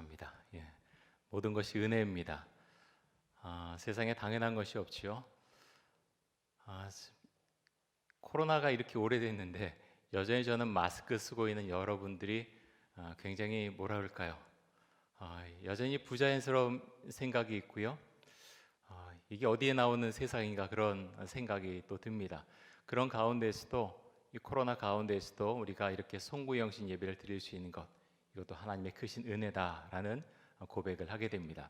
감사합니다. 모든 것이 은혜입니다. 세상에 당연한 것이 없지요. 코로나가 이렇게 오래됐는데 여전히 저는 마스크 쓰고 있는 여러분들이 굉장히 뭐라 그럴까요? 여전히 부자연스러운 생각이 있고요. 이게 어디에 나오는 세상인가 그런 생각이 또 듭니다. 그런 가운데서도 이 코로나 가운데서도 우리가 이렇게 송구영신 예배를 드릴 수 있는 것, 이것도 하나님의 크신 은혜다라는 고백을 하게 됩니다.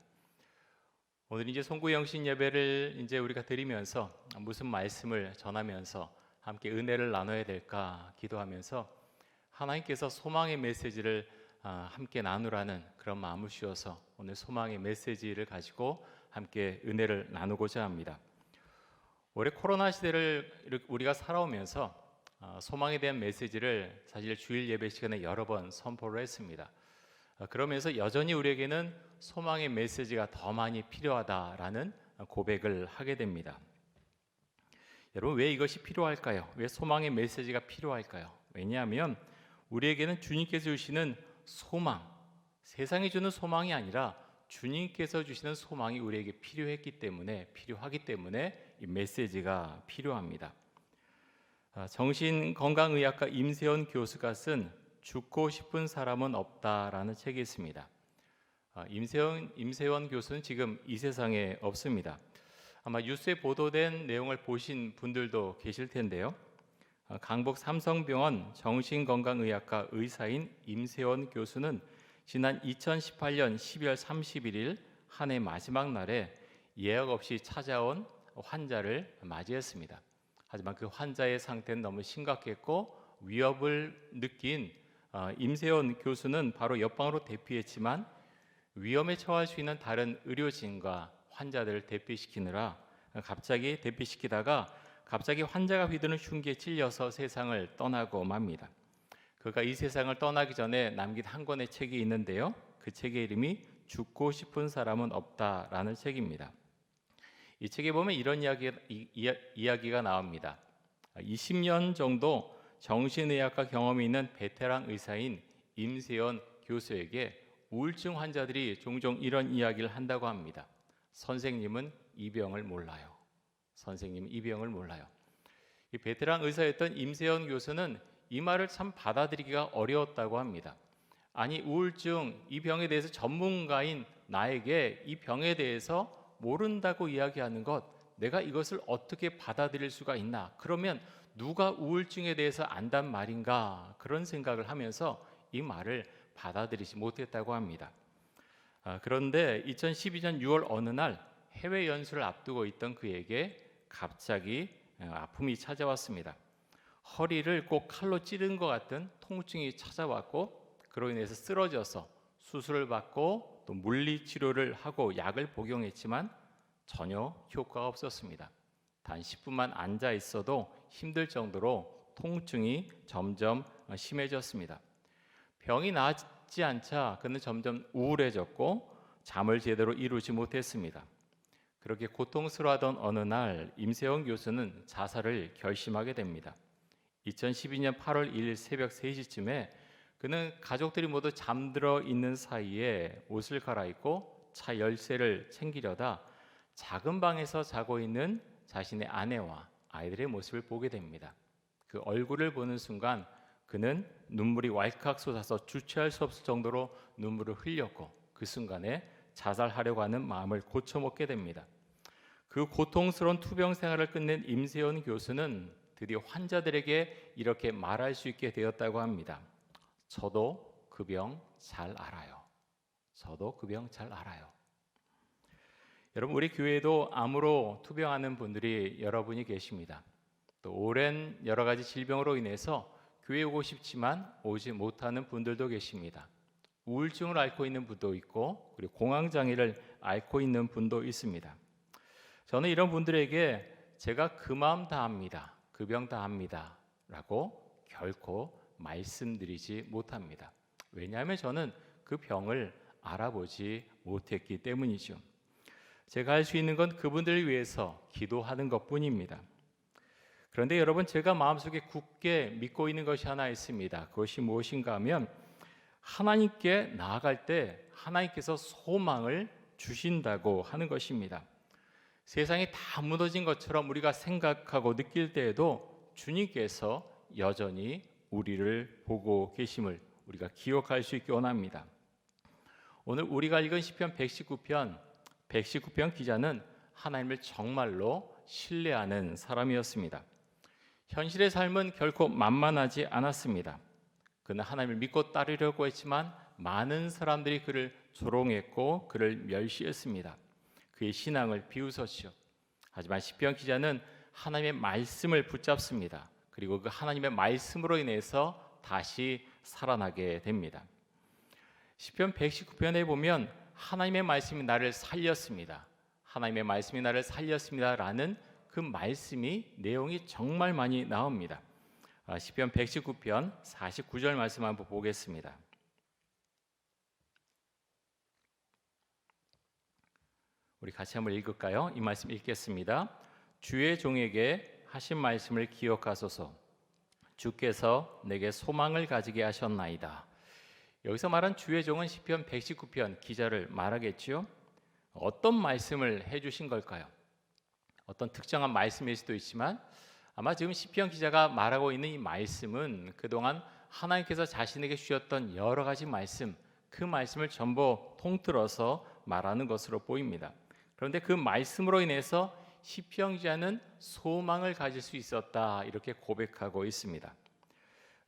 오늘 이제 송구영신 예배를 이제 우리가 드리면서 무슨 말씀을 전하면서 함께 은혜를 나눠야 될까 기도하면서 하나님께서 소망의 메시지를 함께 나누라는 그런 마음을 주셔서 오늘 소망의 메시지를 가지고 함께 은혜를 나누고자 합니다. 올해 코로나 시대를 우리가 살아오면서 소망에 대한 메시지를 사실 주일 예배 시간에 여러 번 선포를 했습니다. 그러면서 여전히 우리에게는 소망의 메시지가 더 많이 필요하다라는 고백을 하게 됩니다. 여러분, 왜 이것이 필요할까요? 왜 소망의 메시지가 필요할까요? 왜냐하면 우리에게는 주님께서 주시는 소망, 세상이 주는 소망이 아니라 주님께서 주시는 소망이 우리에게 필요하기 때문에 이 메시지가 필요합니다. 정신건강의학과 임세원 교수가 쓴 죽고 싶은 사람은 없다라는 책이 있습니다. 임세원 교수는 지금 이 세상에 없습니다. 아마 뉴스에 보도된 내용을 보신 분들도 계실 텐데요. 강북 삼성병원 정신건강의학과 의사인 임세원 교수는 지난 2018년 12월 31일 한 해 마지막 날에 예약 없이 찾아온 환자를 맞이했습니다. 하지만 그 환자의 상태는 너무 심각했고 위협을 느낀 임세원 교수는 바로 옆방으로 대피했지만 위험에 처할 수 있는 다른 의료진과 환자들을 대피시키다가 갑자기 환자가 휘두르는 흉기에 찔려서 세상을 떠나고 맙니다. 그가 이 세상을 떠나기 전에 남긴 한 권의 책이 있는데요. 그 책의 이름이 죽고 싶은 사람은 없다라는 책입니다. 이 책에 보면 이런 이야기가 나옵니다. 20년 정도 정신의학과 경험이 있는 베테랑 의사인 임세원 교수에게 우울증 환자들이 종종 이런 이야기를 한다고 합니다. 선생님은 이 병을 몰라요. 이 베테랑 의사였던 임세원 교수는 이 말을 참 받아들이기가 어려웠다고 합니다. 아니, 우울증, 이 병에 대해서 전문가인 나에게 이 병에 대해서 모른다고 이야기하는 것, 내가 이것을 어떻게 받아들일 수가 있나? 그러면 누가 우울증에 대해서 안단 말인가? 그런 생각을 하면서 이 말을 받아들이지 못했다고 합니다. 그런데 2012년 6월 어느 날 해외 연수를 앞두고 있던 그에게 갑자기 아픔이 찾아왔습니다. 허리를 꼭 칼로 찌른 것 같은 통증이 찾아왔고, 그로 인해서 쓰러져서 수술을 받고 또 물리치료를 하고 약을 복용했지만 전혀 효과가 없었습니다. 단 10분만 앉아 있어도 힘들 정도로 통증이 점점 심해졌습니다. 병이 나았지 않자 그는 점점 우울해졌고 잠을 제대로 이루지 못했습니다. 그렇게 고통스러워하던 어느 날 임세원 교수는 자살을 결심하게 됩니다. 2012년 8월 1일 새벽 3시쯤에 그는 가족들이 모두 잠들어 있는 사이에 옷을 갈아입고 차 열쇠를 챙기려다 작은 방에서 자고 있는 자신의 아내와 아이들의 모습을 보게 됩니다. 그 얼굴을 보는 순간 그는 눈물이 왈칵 쏟아서 주체할 수 없을 정도로 눈물을 흘렸고 그 순간에 자살하려고 하는 마음을 고쳐먹게 됩니다. 그 고통스러운 투병 생활을 끝낸 임세원 교수는 드디어 환자들에게 이렇게 말할 수 있게 되었다고 합니다. 저도 그 병 잘 알아요. 여러분, 우리 교회에도 암으로 투병하는 분들이 여러분이 계십니다. 또 오랜 여러 가지 질병으로 인해서 교회에 오고 싶지만 오지 못하는 분들도 계십니다. 우울증을 앓고 있는 분도 있고 그리고 공황장애를 앓고 있는 분도 있습니다. 저는 이런 분들에게 제가 그 마음 다 압니다. 그 병 다 압니다. 라고 결코 말씀드리지 못합니다. 왜냐하면 저는 그 병을 알아보지 못했기 때문이죠. 제가 할 수 있는 건 그분들을 위해서 기도하는 것뿐입니다. 그런데 여러분, 제가 마음속에 굳게 믿고 있는 것이 하나 있습니다. 그것이 무엇인가 하면 하나님께 나아갈 때 하나님께서 소망을 주신다고 하는 것입니다. 세상이 다 무너진 것처럼 우리가 생각하고 느낄 때에도 주님께서 여전히 우리를 보고 계심을 우리가 기억할 수 있기 원합니다. 오늘 우리가 읽은 시편 119편 기자는 하나님을 정말로 신뢰하는 사람이었습니다. 현실의 삶은 결코 만만하지 않았습니다. 그는 하나님을 믿고 따르려고 했지만 많은 사람들이 그를 조롱했고 그를 멸시했습니다. 그의 신앙을 비웃었죠. 하지만 시편 기자는 하나님의 말씀을 붙잡습니다. 그리고 그 하나님의 말씀으로 인해서 다시 살아나게 됩니다. 시편 119편에 보면 하나님의 말씀이 나를 살렸습니다. 하나님의 말씀이 나를 살렸습니다라는 그 말씀이 내용이 정말 많이 나옵니다. 시편 119편 49절 말씀 한번 보겠습니다. 우리 같이 한번 읽을까요? 이 말씀 읽겠습니다. 주의 종에게 하신 말씀을 기억하소서. 주께서 내게 소망을 가지게 하셨나이다. 여기서 말한 주의 종은 시편 119편 기자를 말하겠지요. 어떤 말씀을 해주신 걸까요? 어떤 특정한 말씀일 수도 있지만 아마 지금 시편 기자가 말하고 있는 이 말씀은 그동안 하나님께서 자신에게 주셨던 여러 가지 말씀, 그 말씀을 전부 통틀어서 말하는 것으로 보입니다. 그런데 그 말씀으로 인해서 시편 기자는 소망을 가질 수 있었다, 이렇게 고백하고 있습니다.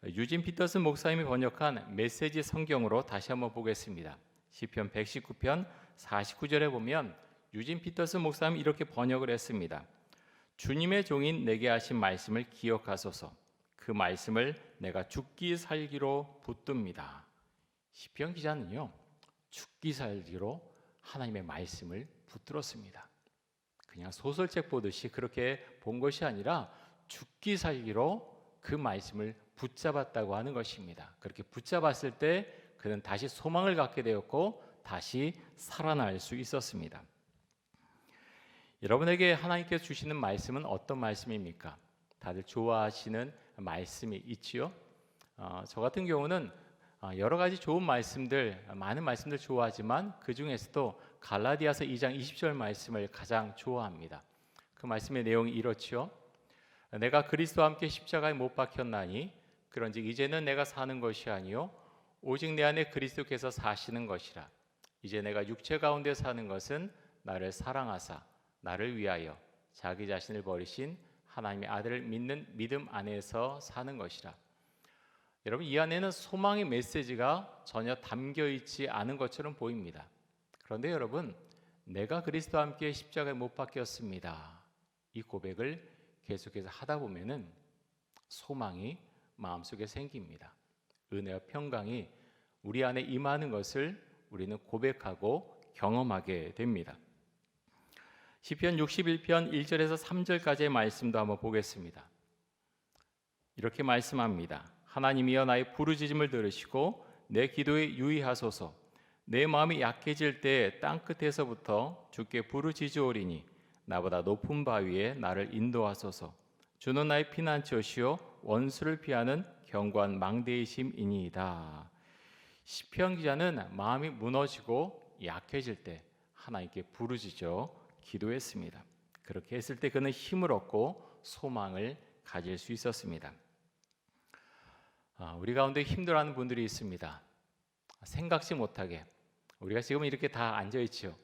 유진 피터슨 목사님이 번역한 메시지 성경으로 다시 한번 보겠습니다. 시편 119편 49절에 보면 유진 피터슨 목사님이 이렇게 번역을 했습니다. 주님의 종인 내게 하신 말씀을 기억하소서. 그 말씀을 내가 죽기 살기로 붙듭니다. 시편 기자는요, 죽기 살기로 하나님의 말씀을 붙들었습니다. 그냥 소설책 보듯이 그렇게 본 것이 아니라 죽기 살기로 그 말씀을 붙잡았다고 하는 것입니다. 그렇게 붙잡았을 때 그는 다시 소망을 갖게 되었고 다시 살아날 수 있었습니다. 여러분에게 하나님께서 주시는 말씀은 어떤 말씀입니까? 다들 좋아하시는 말씀이 있지요? 저 같은 경우는 여러 가지 좋은 말씀들, 많은 말씀들 좋아하지만 그 중에서도 갈라디아서 2장 20절 말씀을 가장 좋아합니다. 그 말씀의 내용이 이렇지요. 내가 그리스도와 함께 십자가에 못 박혔나니 그런즉 이제는 내가 사는 것이 아니요 오직 내 안에 그리스도께서 사시는 것이라. 이제 내가 육체 가운데 사는 것은 나를 사랑하사 나를 위하여 자기 자신을 버리신 하나님의 아들을 믿는 믿음 안에서 사는 것이라. 여러분, 이 안에는 소망의 메시지가 전혀 담겨 있지 않은 것처럼 보입니다. 그런데 여러분, 내가 그리스도와 함께 십자가에 못 박혔습니다, 이 고백을 계속해서 하다 보면은 소망이 마음속에 생깁니다. 은혜와 평강이 우리 안에 임하는 것을 우리는 고백하고 경험하게 됩니다. 시편 61편 1절에서 3절까지의 말씀도 한번 보겠습니다. 이렇게 말씀합니다. 하나님이여 나의 부르짖음을 들으시고 내 기도에 유의하소서. 내 마음이 약해질 때 땅끝에서부터 주께 부르짖으오리니 나보다 높은 바위에 나를 인도하소서. 주는 나의 피난처시요 원수를 피하는 견고한 망대이심이니이다. 시편 기자는 마음이 무너지고 약해질 때 하나님께 부르짖어 기도했습니다. 그렇게 했을 때 그는 힘을 얻고 소망을 가질 수 있었습니다. 우리 가운데 힘들어하는 분들이 있습니다. 생각지 못하게 우리가 지금 이렇게 다 앉아있지요.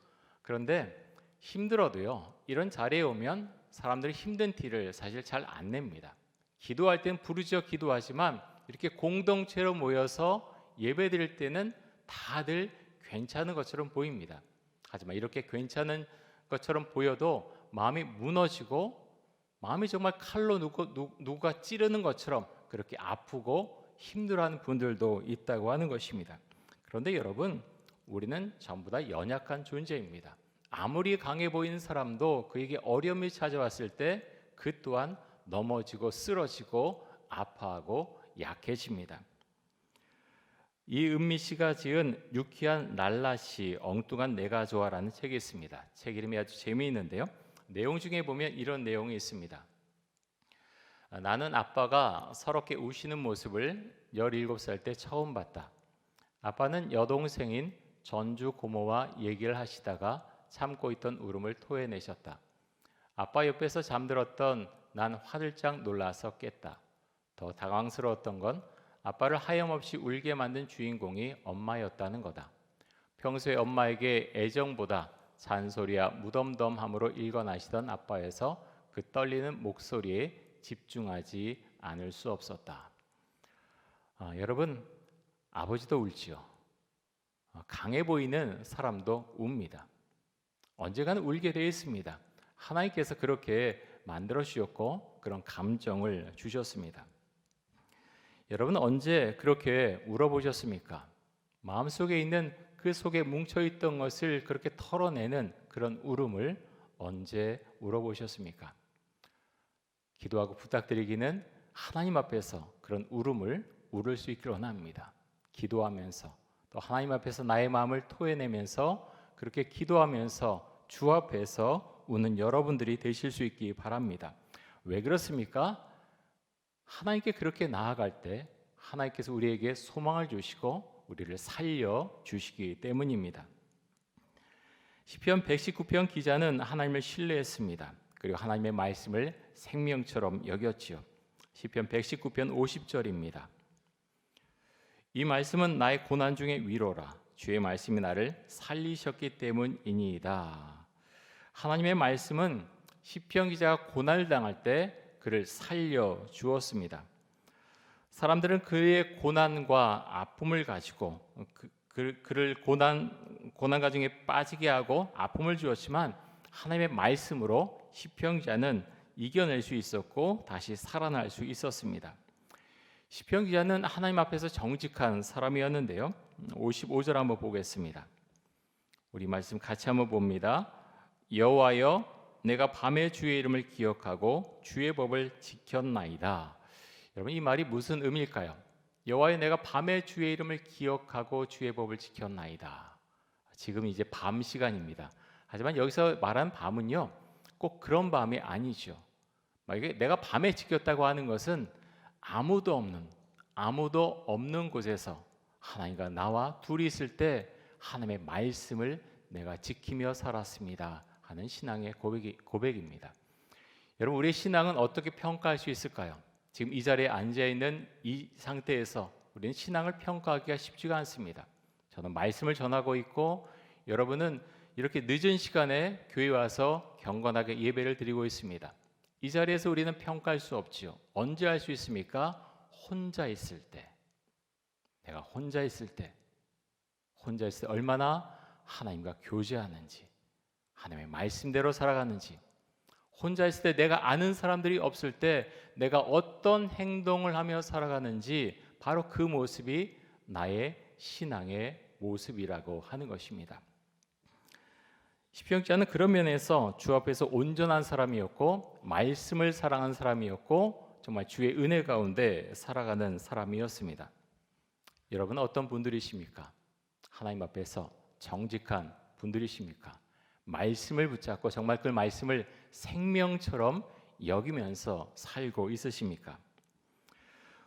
그런데 힘들어도요, 이런 자리에 오면 사람들이 힘든 티를 사실 잘 안 냅니다. 기도할 때는 부르짖어 기도하지만 이렇게 공동체로 모여서 예배 드릴 때는 다들 괜찮은 것처럼 보입니다. 하지만 이렇게 괜찮은 것처럼 보여도 마음이 무너지고 마음이 정말 칼로 누가 찌르는 것처럼 그렇게 아프고 힘들어하는 분들도 있다고 하는 것입니다. 그런데 여러분, 우리는 전부 다 연약한 존재입니다. 아무리 강해 보이는 사람도 그에게 어려움이 찾아왔을 때 그 또한 넘어지고 쓰러지고 아파하고 약해집니다. 이은미 씨가 지은 유쾌한 날라시 엉뚱한 내가 좋아라는 책이 있습니다. 책 이름이 아주 재미있는데요. 내용 중에 보면 이런 내용이 있습니다. 나는 아빠가 서럽게 우시는 모습을 17살 때 처음 봤다. 아빠는 여동생인 전주 고모와 얘기를 하시다가 참고 있던 울음을 토해내셨다. 아빠 옆에서 잠들었던 난 화들짝 놀라서 깼다. 더 당황스러웠던 건 아빠를 하염없이 울게 만든 주인공이 엄마였다는 거다. 평소에 엄마에게 애정보다 잔소리와 무덤덤함으로 일관하시던 아빠에서 그 떨리는 목소리에 집중하지 않을 수 없었다. 여러분, 아버지도 울지요. 강해 보이는 사람도 웁니다. 언젠가는 울게 되어 있습니다. 하나님께서 그렇게 만들어 주셨고 그런 감정을 주셨습니다. 여러분 언제 그렇게 울어보셨습니까? 마음속에 있는 그 속에 뭉쳐있던 것을 그렇게 털어내는 그런 울음을 언제 울어보셨습니까? 기도하고 부탁드리기는 하나님 앞에서 그런 울음을 울을 수 있기를 원합니다. 기도하면서 또 하나님 앞에서 나의 마음을 토해내면서 그렇게 기도하면서 주 앞에서 우는 여러분들이 되실 수 있기 바랍니다. 왜 그렇습니까? 하나님께 그렇게 나아갈 때 하나님께서 우리에게 소망을 주시고 우리를 살려 주시기 때문입니다. 시편 119편 기자는 하나님을 신뢰했습니다. 그리고 하나님의 말씀을 생명처럼 여겼지요. 시편 119편 50절입니다. 이 말씀은 나의 고난 중에 위로라. 주의 말씀이 나를 살리셨기 때문이니이다. 하나님의 말씀은 시편 기자가 고난을 당할 때 그를 살려 주었습니다. 사람들은 그의 고난과 아픔을 가지고 그를 고난 가중에 빠지게 하고 아픔을 주었지만 하나님의 말씀으로 시편 기자는 이겨낼 수 있었고 다시 살아날 수 있었습니다. 시편 기자는 하나님 앞에서 정직한 사람이었는데요. 55절 한번 보겠습니다. 우리 말씀 같이 한번 봅니다. 여호와여 내가 밤에 주의 이름을 기억하고 주의 법을 지켰나이다. 여러분 이 말이 무슨 의미일까요? 여호와여 내가 밤에 주의 이름을 기억하고 주의 법을 지켰나이다. 지금 이제 밤 시간입니다. 하지만 여기서 말한 밤은요 꼭 그런 밤이 아니죠. 내가 밤에 지켰다고 하는 것은 아무도 없는 곳에서 하나님과 나와 둘이 있을 때 하나님의 말씀을 내가 지키며 살았습니다 하는 신앙의 고백입니다. 여러분 우리의 신앙은 어떻게 평가할 수 있을까요? 지금 이 자리에 앉아있는 이 상태에서 우리는 신앙을 평가하기가 쉽지가 않습니다. 저는 말씀을 전하고 있고 여러분은 이렇게 늦은 시간에 교회 와서 경건하게 예배를 드리고 있습니다. 이 자리에서 우리는 평가할 수 없지요. 언제 할 수 있습니까? 혼자 있을 때. 내가 혼자 있을 때 얼마나 하나님과 교제하는지, 하나님의 말씀대로 살아가는지, 혼자 있을 때 내가 아는 사람들이 없을 때 내가 어떤 행동을 하며 살아가는지 바로 그 모습이 나의 신앙의 모습이라고 하는 것입니다. 시편 기자는 그런 면에서 주 앞에서 온전한 사람이었고 말씀을 사랑한 사람이었고 정말 주의 은혜 가운데 살아가는 사람이었습니다. 여러분은 어떤 분들이십니까? 하나님 앞에서 정직한 분들이십니까? 말씀을 붙잡고 정말 그 말씀을 생명처럼 여기면서 살고 있으십니까?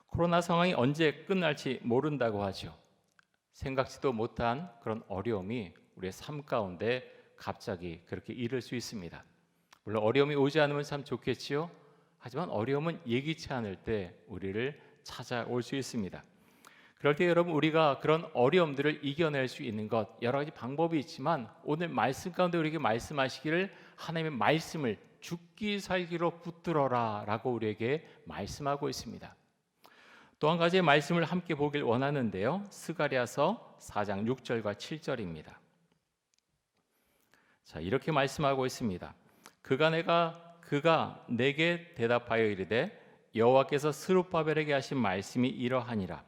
코로나 상황이 언제 끝날지 모른다고 하죠. 생각지도 못한 그런 어려움이 우리의 삶 가운데 갑자기 그렇게 이를 수 있습니다. 물론 어려움이 오지 않으면 참 좋겠지요. 하지만 어려움은 예기치 않을 때 우리를 찾아올 수 있습니다. 그럴 때 여러분 우리가 그런 어려움들을 이겨낼 수 있는 것 여러 가지 방법이 있지만 오늘 말씀 가운데 우리에게 말씀하시기를 하나님의 말씀을 죽기 살기로 붙들어라 라고 우리에게 말씀하고 있습니다. 또 한 가지의 말씀을 함께 보길 원하는데요. 스가랴서 4장 6절과 7절입니다. 자, 이렇게 말씀하고 있습니다. 그가 내게 대답하여 이르되 여호와께서 스룹바벨에게 하신 말씀이 이러하니라.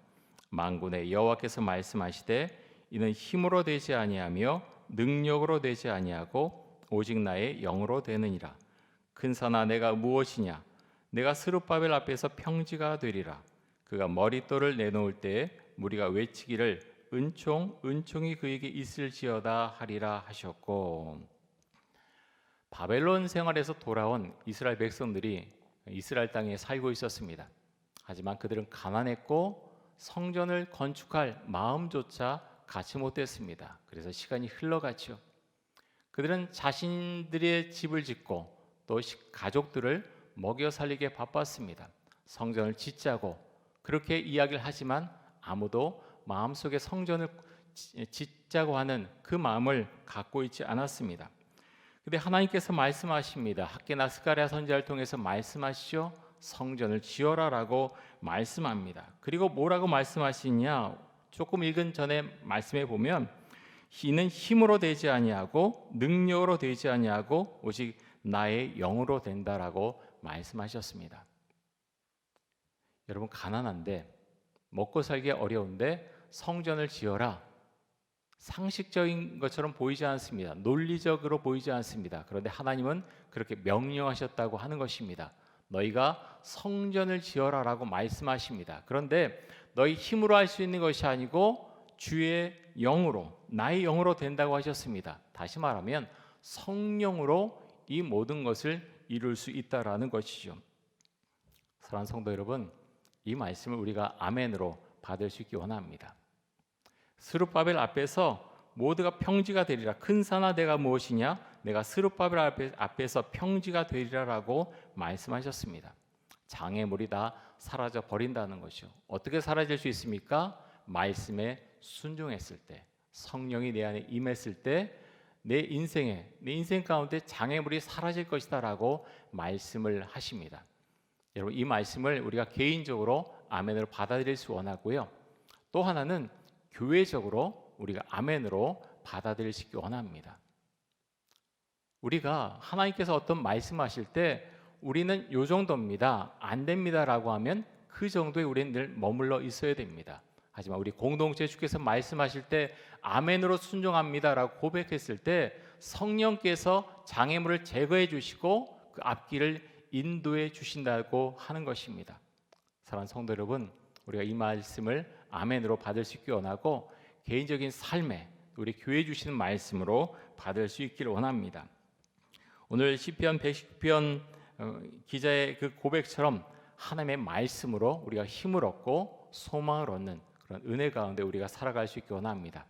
만군의 여호와께서 말씀하시되 이는 힘으로 되지 아니하며 능력으로 되지 아니하고 오직 나의 영으로 되느니라. 큰 산아 내가 무엇이냐? 내가 스룹바벨 앞에서 평지가 되리라. 그가 머릿돌을 내놓을 때에 무리가 외치기를 은총이 그에게 있을지어다 하리라 하셨고, 바벨론 생활에서 돌아온 이스라엘 백성들이 이스라엘 땅에 살고 있었습니다. 하지만 그들은 가난했고 성전을 건축할 마음조차 갖지 못했습니다. 그래서 시간이 흘러갔죠. 그들은 자신들의 집을 짓고 또 가족들을 먹여 살리기에 바빴습니다. 성전을 짓자고 그렇게 이야기를 하지만 아무도 마음속에 성전을 짓자고 하는 그 마음을 갖고 있지 않았습니다. 근데 하나님께서 말씀하십니다. 학개나 스가랴 선지자를 통해서 말씀하시죠. 성전을 지어라라고 말씀합니다. 그리고 뭐라고 말씀하시냐? 조금 읽은 전에 말씀해 보면 이는 힘으로 되지 아니하고 능력으로 되지 아니하고 오직 나의 영으로 된다라고 말씀하셨습니다. 여러분, 가난한데 먹고 살기 어려운데 성전을 지어라. 상식적인 것처럼 보이지 않습니다. 논리적으로 보이지 않습니다. 그런데 하나님은 그렇게 명령하셨다고 하는 것입니다. 너희가 성전을 지어라라고 말씀하십니다. 그런데 너희 힘으로 할 수 있는 것이 아니고 주의 영으로, 나의 영으로 된다고 하셨습니다. 다시 말하면 성령으로 이 모든 것을 이룰 수 있다라는 것이죠. 사랑하는 성도 여러분, 이 말씀을 우리가 아멘으로 받을 수 있기 원합니다. 스룹바벨 앞에서 모두가 평지가 되리라. 큰 산아 내가 무엇이냐? 내가 스룹바벨 앞에서 평지가 되리라라고 말씀하셨습니다. 장애물이 다 사라져 버린다는 것이죠. 어떻게 사라질 수 있습니까? 말씀에 순종했을 때, 성령이 내 안에 임했을 때 내 인생 가운데 장애물이 사라질 것이다라고 말씀을 하십니다. 여러분, 이 말씀을 우리가 개인적으로 아멘으로 받아들일 수 원하고요. 또 하나는 교회적으로 우리가 아멘으로 받아들일 수 있기 원합니다. 우리가 하나님께서 어떤 말씀하실 때 우리는 요 정도입니다, 안 됩니다라고 하면 그 정도에 우리는 늘 머물러 있어야 됩니다. 하지만 우리 공동체 주께서 말씀하실 때 아멘으로 순종합니다라고 고백했을 때 성령께서 장애물을 제거해 주시고 그 앞길을 인도해 주신다고 하는 것입니다. 사랑하는 성도 여러분, 우리가 이 말씀을 아멘으로 받을 수 있기 원하고 개인적인 삶에 우리 교회 주시는 말씀으로 받을 수 있기를 원합니다. 오늘 시편 119편 기자의 그 고백처럼 하나님의 말씀으로 우리가 힘을 얻고 소망을 얻는 그런 은혜 가운데 우리가 살아갈 수 있기 원합니다.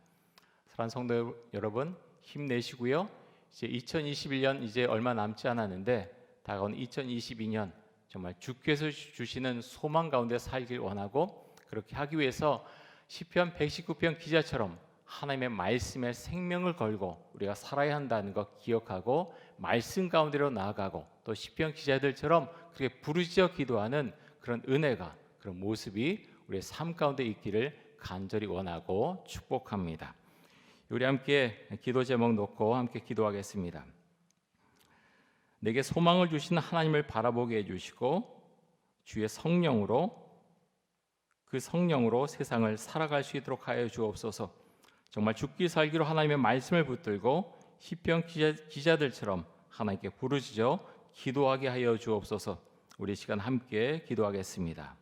사랑하는 성도 여러분, 힘내시고요. 이제 2021년 이제 얼마 남지 않았는데 다가온 2022년 정말 주께서 주시는 소망 가운데 살길 원하고, 그렇게 하기 위해서 시편 119편 기자처럼 하나님의 말씀에 생명을 걸고 우리가 살아야 한다는 것 기억하고 말씀 가운데로 나아가고 또 시편 기자들처럼 그렇게 부르짖어 기도하는 그런 은혜가, 그런 모습이 우리의 삶 가운데 있기를 간절히 원하고 축복합니다. 우리 함께 기도 제목 놓고 함께 기도하겠습니다. 내게 소망을 주시는 하나님을 바라보게 해주시고 주의 성령으로, 그 성령으로 세상을 살아갈 수 있도록 하여 주옵소서. 정말 죽기 살기로 하나님의 말씀을 붙들고 시편 기자들처럼 하나님께 부르짖어 기도하게 하여 주옵소서. 우리 시간 함께 기도하겠습니다.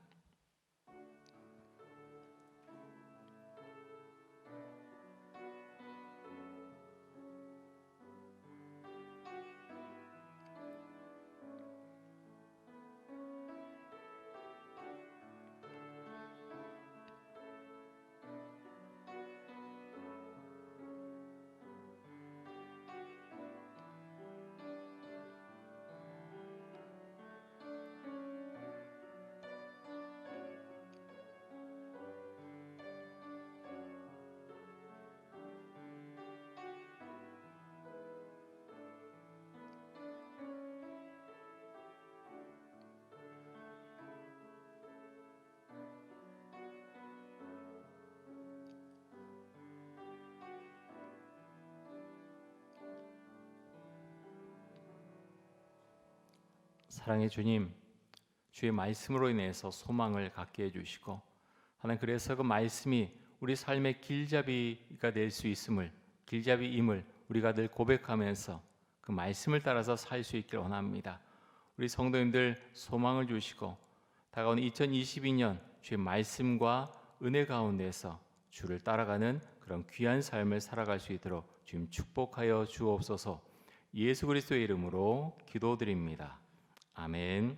사랑의 주님, 주의 말씀으로 인해서 소망을 갖게 해주시고 하나님, 그래서 그 말씀이 우리 삶의 길잡이가 될 수 있음을, 길잡이임을 우리가 늘 고백하면서 그 말씀을 따라서 살 수 있길 원합니다. 우리 성도님들 소망을 주시고 다가오는 2022년 주의 말씀과 은혜 가운데서 주를 따라가는 그런 귀한 삶을 살아갈 수 있도록 주님 축복하여 주옵소서. 예수 그리스도의 이름으로 기도드립니다. 아멘.